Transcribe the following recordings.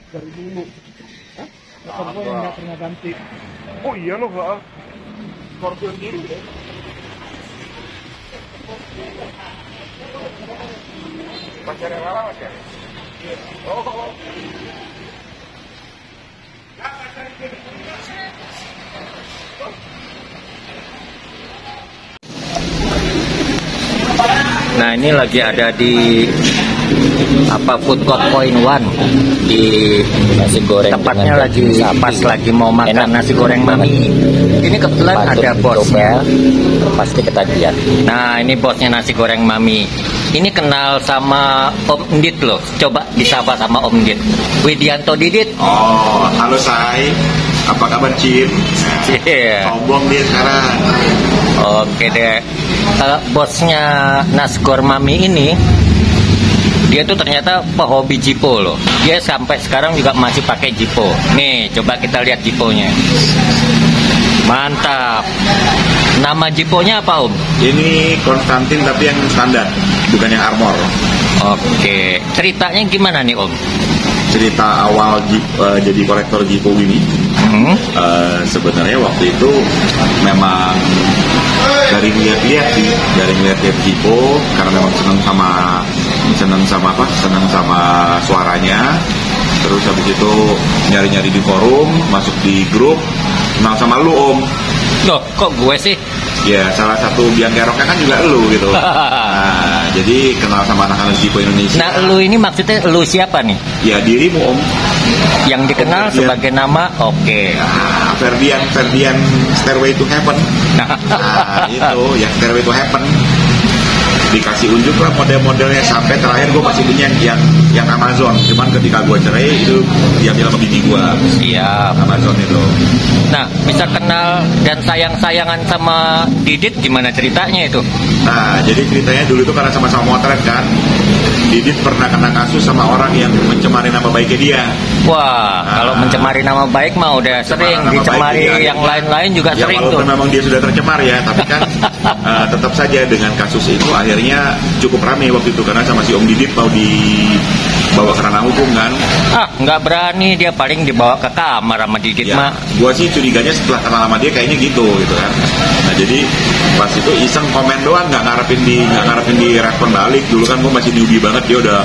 dari dulu. Hah? Motor gue yang nggak pernah ganti. Oh iya loh, Pak. Scorpion biru ya. Pacarnya Lala Mas ya? Oh. Nah, ini lagi ada di food court point one di nasi goreng, tempatnya lagi pas lagi mau makan enak, nasi goreng mami. Ini kebetulan patut ada bosnya. Pasti ketagihan. Nah, ini bosnya nasi goreng mami. Ini kenal sama Om Ndit loh. Coba disapa sama Om Ndit. Widianto Didit. Oh, halo Say. Apa kabar Cim? Iya. Sombong dia sekarang. Oke deh. Bosnya Nasgor Mami ini, dia tuh ternyata pehobi Jipo loh. Dia sampai sekarang juga masih pakai Jipo. Nih, coba kita lihat Jiponya. Mantap. Nama Jiponya apa Om? Ini Konstantin tapi yang standar, bukan yang armor. Oke. Ceritanya gimana nih Om? Cerita awal jadi kolektor Jipo ini. Sebenarnya waktu itu memang dari lihat-lihat sih, dari lihat-lihat Jipo karena memang senang sama suaranya. Terus habis itu nyari-nyari di forum, masuk di grup, kenal sama lu Om. Loh, kok gue sih? Ya salah satu biang keroknya kan juga lu gitu. Nah, jadi kenal sama anak-anak Jipo Indonesia. Nah, lu ini maksudnya lu siapa nih? Ya dirimu Om. Yang dikenal sebagai nama, oke. Nah, Ferdian Stairway to Heaven. Nah, itu yang Stairway to Heaven. Dikasih unjuk lah model-modelnya sampai terakhir gue masih punya yang Amazon. Cuman ketika gue cerai itu diambil sama bini gue. Siap. Amazon itu. Nah, bisa kenal dan sayang-sayangan sama Didit gimana ceritanya itu? Nah, jadi ceritanya dulu itu karena sama-sama motret kan. Didit pernah kena kasus sama orang yang mencemari nama baiknya dia. Wah, kalau mencemari nama baik mah udah sering, dicemari yang lain-lain juga ya, sering walaupun tuh. memang dia sudah tercemar ya, tapi kan tetap saja dengan kasus itu akhirnya cukup ramai waktu itu karena sama si Om Didit mau dibawa ke ranah hukum kan. Nggak berani, dia paling dibawa ke kamar sama Didit Ya, mah. gua sih curiganya setelah kenal sama dia kayaknya gitu kan. Nah jadi pas itu iseng komen doang, nggak ngarepin di respon balik. Dulu kan gua masih newbie banget, dia udah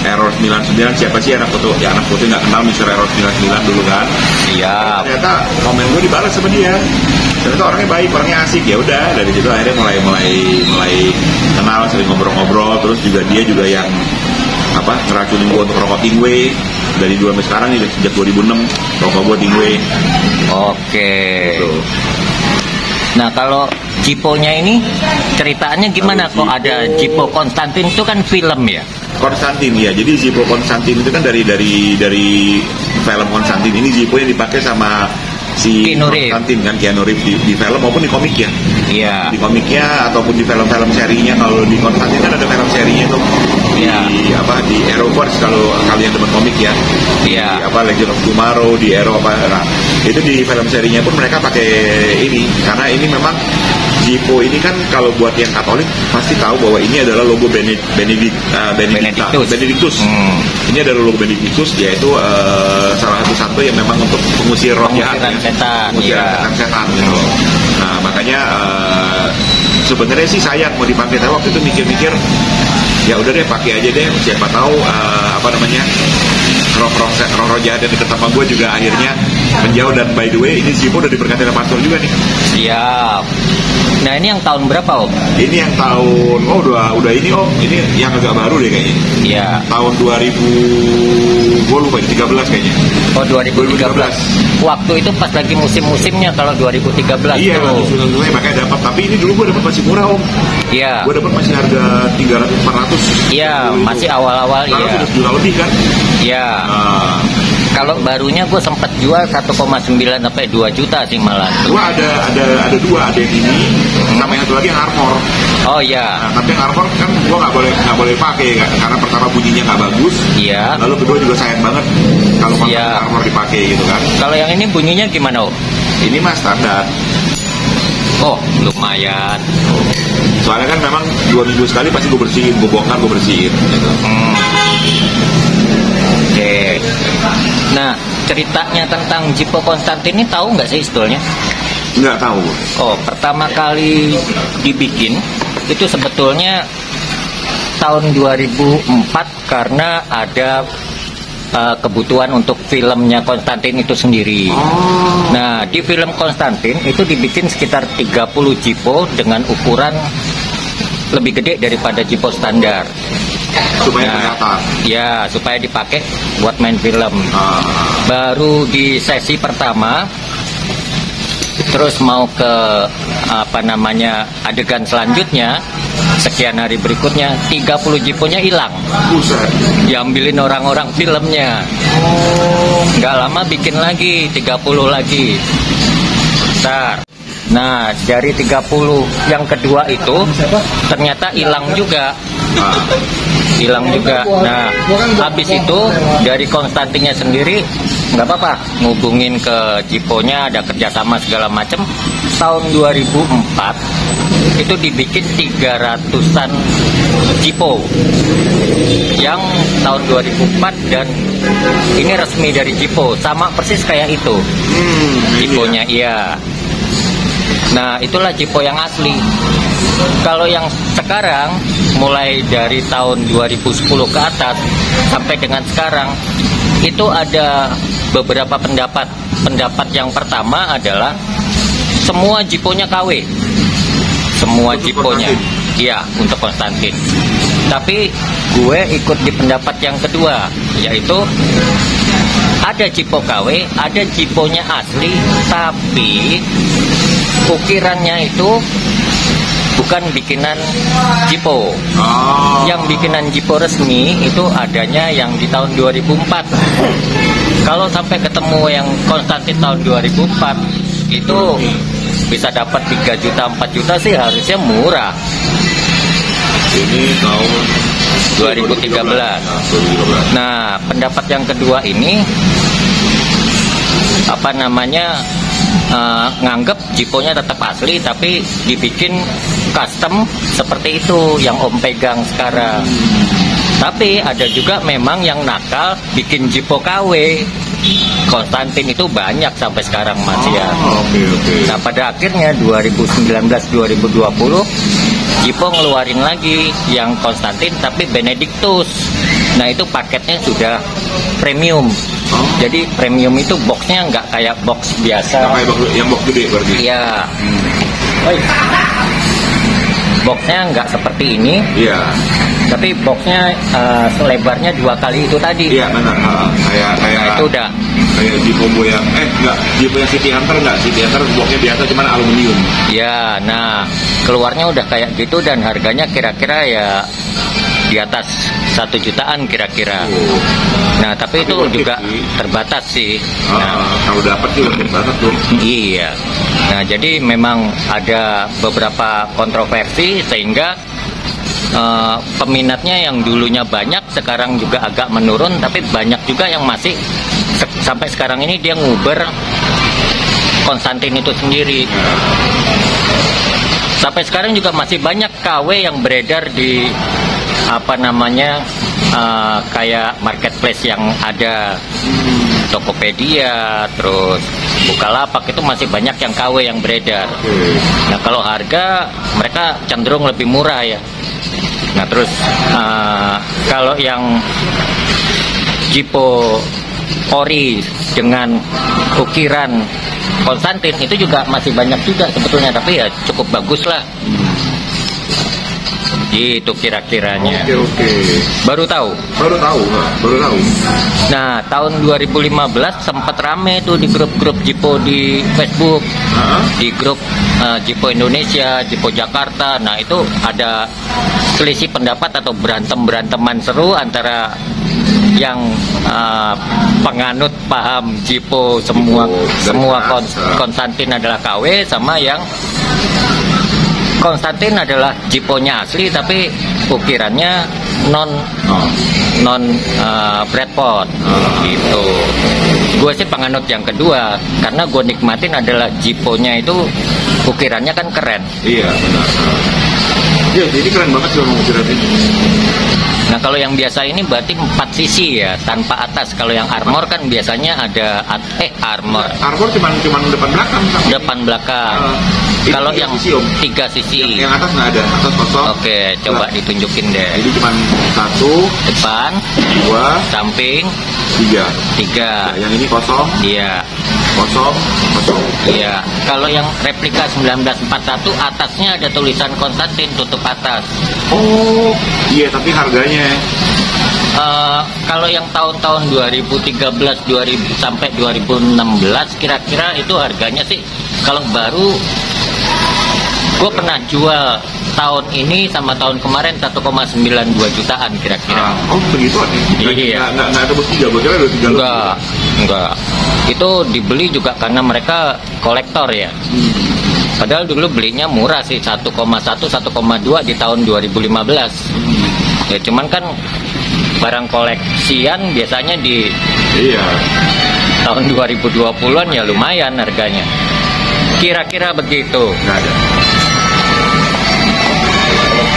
error 99, siapa sih anak foto? Ya anak foto nggak kenal Mr. Error 99 dulu kan. Iya. Ternyata komen gue dibalas sama dia. Ternyata orangnya baik, orangnya asik. Ya udah dari situ akhirnya mulai kenal, sering ngobrol-ngobrol. Terus juga dia juga yang ngeracunin gue untuk rokok Tingway. Dari dulu sampai sekarang nih, sejak 2006 rokok gue Tingway. Oke. Gitu. Nah, kalau Jiponya ini ceritanya gimana? Kok ada Jipo Konstantin itu kan film ya? Konstantin ya, jadi Jipo Konstantin itu kan dari film Konstantin. Ini Jipo yang dipakai sama si Konstantin kan, Keanu Reeves di film maupun di komik ya. Iya. Di komiknya ataupun di film-film serinya. Kalau di Konstantin kan ada film serinya tuh. Iya. Di Arrowverse kalau kalian demen komik ya. Iya. Di Legend of Tomorrow, di Arrow nah, itu di film serinya pun mereka pakai ini karena ini memang Jipo ini kan kalau buat yang Katolik pasti tahu bahwa ini adalah logo Benedictus. Ini adalah logo Benedictus, yaitu salah satu santo yang memang untuk pengusir roh jahat, setan, setan gitu. Nah makanya sebenarnya sih sayang mau dipakai, tapi waktu itu mikir-mikir ya udah deh pakai aja deh, siapa tahu roh jahat yang deket sama gue juga akhirnya menjauh. Dan by the way ini Jipo udah diberkati oleh pastor juga nih. Siap. Nah ini yang tahun berapa Om? Ini yang tahun udah ini Om, ini yang agak baru deh kayaknya. Iya. Tahun 2000 gue lupa 13 kayaknya. Oh 2013. Waktu itu pas lagi musim-musimnya kalau 2013. Iya, musim-musimnya makanya dapat. Tapi ini dulu gue dapat masih murah Om. Iya. Gue dapat masih harga 300-400. Iya, masih awal-awal iya. Sudah sejuta lebih kan? Iya. Kalau barunya gue sempat jual 1,9 sampai 2 juta sih malah. Gue ada dua, ada yang ini sama yang satu lagi yang armor. Oh iya. Nah, tapi yang armor kan gue nggak boleh pakai karena pertama bunyinya nggak bagus. Iya. Lalu kedua juga sayang banget kalau pakai armor dipakai gitu kan. Kalau yang ini bunyinya gimana Om? Ini mah standar. Oh lumayan. Soalnya kan memang 2 minggu sekali pasti gue bersihin, gue bongkar, gue bersihin gitu. Oke. Nah, ceritanya tentang Zippo Konstantin ini tahu nggak sih sebetulnya? Nggak tahu. Oh, pertama kali dibikin itu sebetulnya tahun 2004 karena ada kebutuhan untuk filmnya Konstantin itu sendiri. Nah, di film Konstantin itu dibikin sekitar 30 Zippo dengan ukuran lebih gede daripada Zippo standar. Supaya kelihatan. Ya, supaya dipakai buat main film. Baru di sesi pertama, terus mau ke adegan selanjutnya, sekian hari berikutnya 30 Zippo-nya hilang. Buset. Diambilin orang-orang filmnya. Nggak lama bikin lagi 30 lagi. Bentar. Nah, dari 30 yang kedua itu ternyata hilang juga. Hilang juga. Nah, habis itu dari Konstantinnya sendiri nggak apa-apa, ngubungin ke Zippo-nya, ada kerjasama segala macam. Tahun 2004 itu dibikin 300-an Zippo yang tahun 2004, dan ini resmi dari Zippo, sama persis kayak itu Zippo-nya. Iya. Nah, itulah Zippo yang asli. Kalau yang sekarang, mulai dari tahun 2010 ke atas sampai dengan sekarang, itu ada beberapa pendapat. Pendapat yang pertama adalah semua Zippo-nya KW. Semua Zippo-nya. Iya, untuk Konstantin. Tapi gue ikut di pendapat yang kedua, yaitu ada Zippo KW, ada Zippo-nya asli, tapi ukirannya itu bukan bikinan Zippo. Yang bikinan Zippo resmi itu adanya yang di tahun 2004. Kalau sampai ketemu yang Konstantin tahun 2004 itu bisa dapat 3 juta, 4 juta sih harusnya murah. Ini tahun 2013. Nah, pendapat yang kedua ini nganggep Zippo-nya tetap asli tapi dibikin custom seperti itu yang Om pegang sekarang. Tapi ada juga memang yang nakal bikin Zippo KW. Konstantin itu banyak sampai sekarang masih ya. Nah, pada akhirnya 2019-2020 Zippo ngeluarin lagi yang Konstantin tapi Benedictus. Nah, itu paketnya sudah premium. Jadi premium itu boxnya nggak kayak box biasa. Kayak yang box gede berarti. Iya. Boxnya nggak seperti ini. Iya. Tapi boxnya selebarnya 2 kali itu tadi. Iya benar. Kayak Nah, itu udah. Kayak Zippo yang Zippo yang City Hunter nggak? City Hunter boxnya biasa cuman aluminium. Ya, nah keluarnya udah kayak gitu dan harganya kira-kira ya di atas 1 jutaan kira-kira. Nah, tapi itu juga terbatas sih. Nah, kalau dapat sih lebih banget tuh. Iya. Nah, jadi memang ada beberapa kontroversi sehingga peminatnya yang dulunya banyak sekarang juga agak menurun, tapi banyak juga yang masih sampai sekarang ini dia nguber Konstantin itu sendiri. Sampai sekarang juga masih banyak KW yang beredar di kayak marketplace yang ada Tokopedia, terus Bukalapak, itu masih banyak yang KW yang beredar. Nah, kalau harga mereka cenderung lebih murah ya. Nah, terus kalau yang Zippo ori dengan ukiran Konstantin itu juga masih banyak juga sebetulnya, tapi ya cukup bagus lah. Gitu kira-kiranya. Oke. Baru tahu. Nah, tahun 2015 sempat rame tuh di grup-grup Zippo di Facebook. Di grup Zippo Indonesia, Zippo Jakarta. Nah, itu ada selisih pendapat atau berantem-beranteman seru antara yang penganut paham Zippo semua Konstantin adalah KW, sama yang Konstantin adalah Zippo-nya asli tapi ukirannya non Bradford gitu. Gue sih penganut yang kedua karena gue nikmatin adalah Zippo-nya itu ukirannya kan keren. Iya benar. Iya, ini keren banget sih mobil ini. Nah kalau yang biasa ini berarti 4 sisi ya, tanpa atas. Kalau yang armor kan biasanya ada armor Armor cuman depan belakang. depan belakang. Ini Kalau 3 yang sisi, Om. 3 sisi. Yang atas nggak ada, atas kosong. Oke, coba ditunjukin deh. Jadi cuman 1, Depan, 2, samping, 3. 3. Yang ini kosong, Iya, kosong, kosong. iya. Kalau yang replika 1941 atasnya ada tulisan Konstantin tutup atas. Oh, iya tapi harganya. Kalau yang tahun-tahun 2013, 2000 sampai 2016 kira-kira itu harganya sih kalau baru gue pernah jual tahun ini sama tahun kemarin 1,92 jutaan kira-kira. Oh begitu nih? Iya. Nggak tebus 3, gue kira udah 3 Enggak. Itu dibeli juga karena mereka kolektor ya. Padahal dulu belinya murah sih 1,1, 1,2 di tahun 2015. Ya cuman kan barang koleksian biasanya di Iya. tahun 2020-an ya lumayan harganya. Kira-kira begitu. Nggak ada.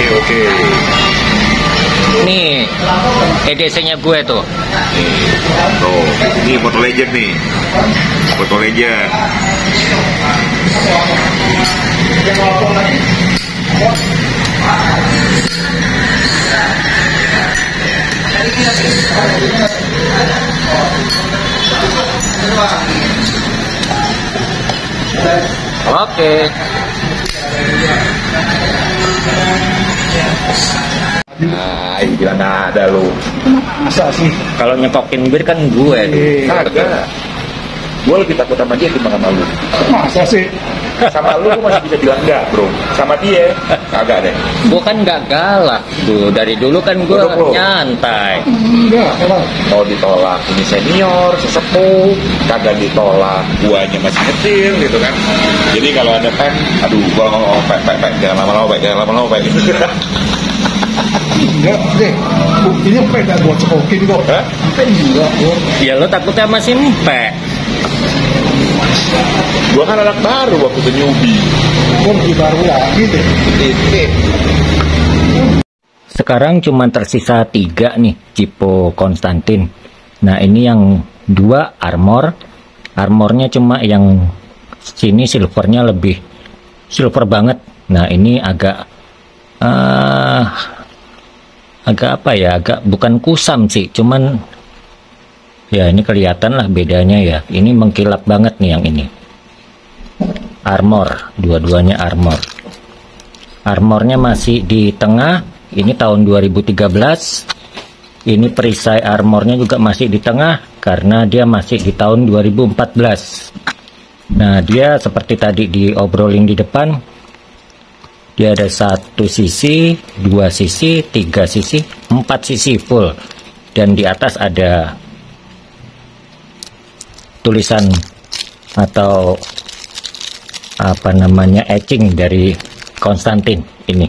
Oke. Nih EDC-nya gue tuh. Tuh, ini foto legend nih. Foto legend. Oke. Nah, ini bilang nggak ada lu. Masa sih? Kalau nyekokin bir kan gue tuh. Kagak. Gue lebih takut sama dia ketimbang sama lu. Masa sih? Sama lu gue masih bisa bilang enggak, bro. Sama dia, kagak deh. Gue kan gak galak tuh, dari dulu kan gue Duduk, bro. nyantai. Enggak, emang. Mau ditolak ini senior, sesepuh, kagak ditolak, guanya masih kecil gitu kan. Jadi kalau ada pen, aduh, gua ngomong Pak, jangan lama-lama, Pak. Enggak, deh. Buktinya peda buat cekokin kok. Hah? Enggak, kok. Ya lo takutnya masih empek. Gua kan anak baru waktu itu newbie. Kok lebih baru lagi deh. Sekarang cuma tersisa 3 nih Cipo Konstantin. Nah ini yang 2 armor. Armornya cuma yang sini silvernya lebih silver banget. Nah ini agak apa ya, agak bukan kusam sih, cuman ya ini kelihatan lah bedanya ya. Ini mengkilap banget nih yang ini. Armor, dua-duanya armor. Armornya masih di tengah. Ini tahun 2013. Ini perisai armornya juga masih di tengah karena dia masih di tahun 2014. Nah dia seperti tadi diobrolin di depan, dia ada 1 sisi, 2 sisi, 3 sisi, 4 sisi full, dan di atas ada tulisan atau apa namanya etching dari Konstantin ini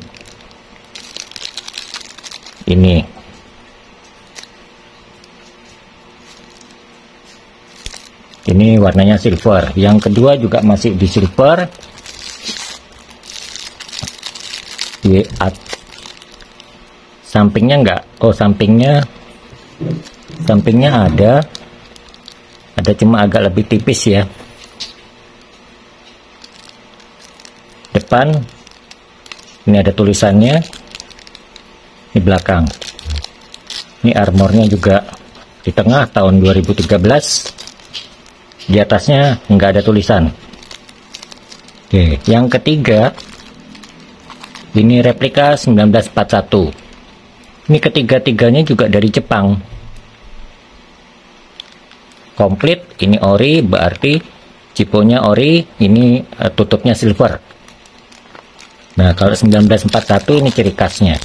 warnanya silver. Yang kedua juga masih di silver. Di sampingnya enggak, oh sampingnya ada cuma agak lebih tipis ya. Depan ini ada tulisannya, di belakang ini armornya juga di tengah tahun 2013, di atasnya nggak ada tulisan. Oke, yang ketiga ini replika 1941. Ini ketiga-tiganya juga dari Jepang. Komplit, ini ori, berarti ciponya ori, ini tutupnya silver. Nah, kalau 1941 ini ciri khasnya.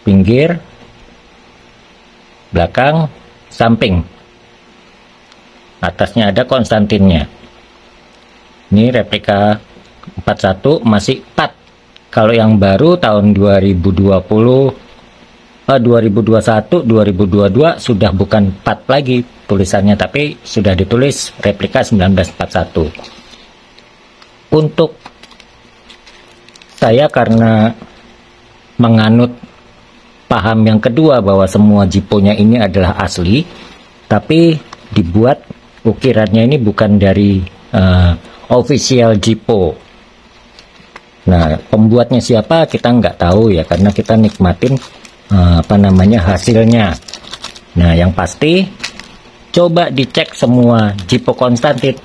Pinggir, belakang, samping. Atasnya ada Konstantinnya. Ini replika 41 masih 4. Kalau yang baru tahun 2020 2021, 2022 sudah bukan part lagi tulisannya, tapi sudah ditulis replika 1941. Untuk saya karena menganut paham yang kedua bahwa semua jiponya ini adalah asli, tapi dibuat ukirannya ini bukan dari official jipo. Nah, pembuatnya siapa kita nggak tahu ya, karena kita nikmatin hasilnya. Nah, yang pasti coba dicek semua jipo Konstantin,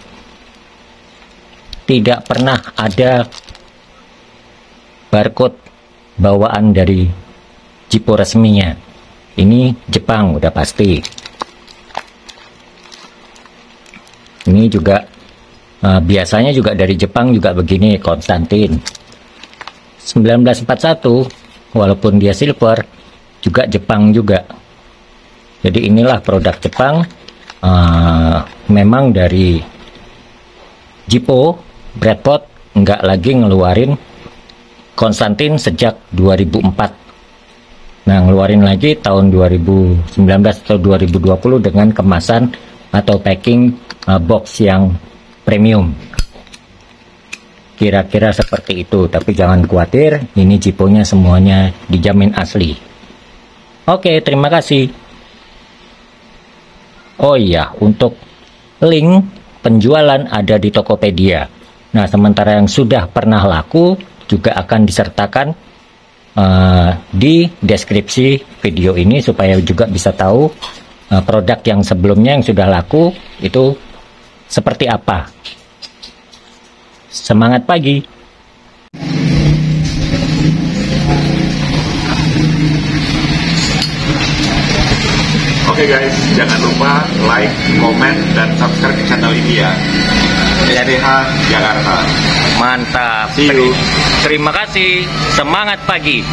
tidak pernah ada barcode bawaan dari jipo resminya. Ini Jepang udah pasti. Ini juga biasanya juga dari Jepang juga begini, Konstantin 1941, walaupun dia silver juga Jepang juga. Jadi inilah produk Jepang, memang dari Jipo. Bradford nggak lagi ngeluarin Konstantin sejak 2004. Nah, ngeluarin lagi tahun 2019 atau 2020 dengan kemasan atau packing box yang premium. Kira-kira seperti itu, tapi jangan khawatir, ini Jiponya semuanya dijamin asli. Oke, terima kasih. Oh iya, untuk link penjualan ada di Tokopedia. Nah, sementara yang sudah pernah laku juga akan disertakan di deskripsi video ini supaya juga bisa tahu produk yang sebelumnya yang sudah laku itu seperti apa. Semangat pagi. Oke guys, jangan lupa like, komen, dan subscribe ke channel ini ya. SDH Jakarta. Mantap. See you. Terima kasih. Semangat pagi.